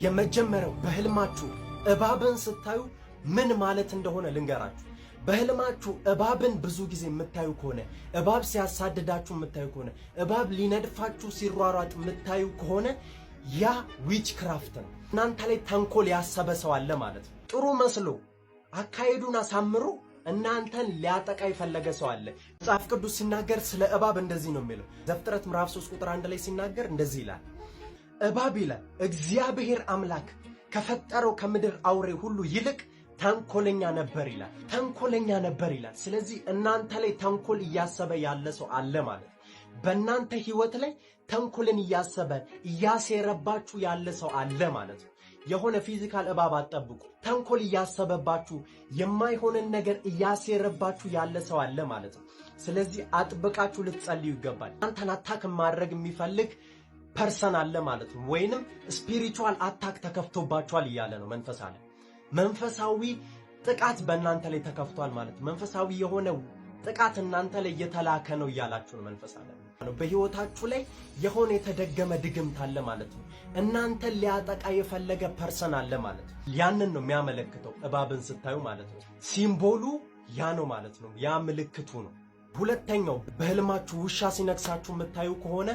የመጀመሪያው በህልማችሁ እባብን ስታዩ ምን ማለት እንደሆነ ልንገራችሁ። በህልማችሁ እባብን ብዙ ጊዜ የምታዩ ከሆነ እባብ ሲያሳድዳችሁ የምታዩ ከሆነ እባብ ሊነድፋችሁ ሲሯሯጥ የምታዩ ከሆነ ያ ዊች ክራፍት ነው። እናንተ ላይ ተንኮል ያሰበ ሰው አለ ማለት ነው። ጥሩ መስሎ አካሄዱን አሳምሮ እናንተን ሊያጠቃ የፈለገ ሰው አለ። መጽሐፍ ቅዱስ ሲናገር ስለ እባብ እንደዚህ ነው የሚለው። ዘፍጥረት ምዕራፍ 3 ቁጥር 1 ላይ ሲናገር እንደዚህ ይላል፣ እባብ ይላል እግዚአብሔር አምላክ ከፈጠረው ከምድር አውሬ ሁሉ ይልቅ ተንኮለኛ ነበር ይላል። ተንኮለኛ ነበር ይላል። ስለዚህ እናንተ ላይ ተንኮል እያሰበ ያለ ሰው አለ ማለት ነው። በእናንተ ህይወት ላይ ተንኮልን እያሰበ እያሴረባችሁ ያለ ሰው አለ ማለት ነው። የሆነ ፊዚካል እባብ አትጠብቁ። ተንኮል እያሰበባችሁ የማይሆንን ነገር እያሴረባችሁ ያለ ሰው አለ ማለት ነው። ስለዚህ አጥብቃችሁ ልትጸልዩ ይገባል። እናንተን አታክ ማድረግ የሚፈልግ ፐርሰን አለ ማለት ነው። ወይንም ስፒሪቹዋል አታክ ተከፍቶባችኋል እያለ ነው መንፈስ አለ። መንፈሳዊ ጥቃት በእናንተ ላይ ተከፍቷል ማለት ነው። መንፈሳዊ የሆነ ጥቃት እናንተ ላይ እየተላከ ነው እያላችሁ ነው መንፈስ አለ። በህይወታችሁ ላይ የሆነ የተደገመ ድግምት አለ ማለት ነው። እናንተን ሊያጠቃ የፈለገ ፐርሰን አለ ማለት ነው። ያንን ነው የሚያመለክተው እባብን ስታዩ ማለት ነው። ሲምቦሉ ያ ነው ማለት ነው። ያ ምልክቱ ነው። ሁለተኛው በህልማችሁ ውሻ ሲነክሳችሁ የምታዩ ከሆነ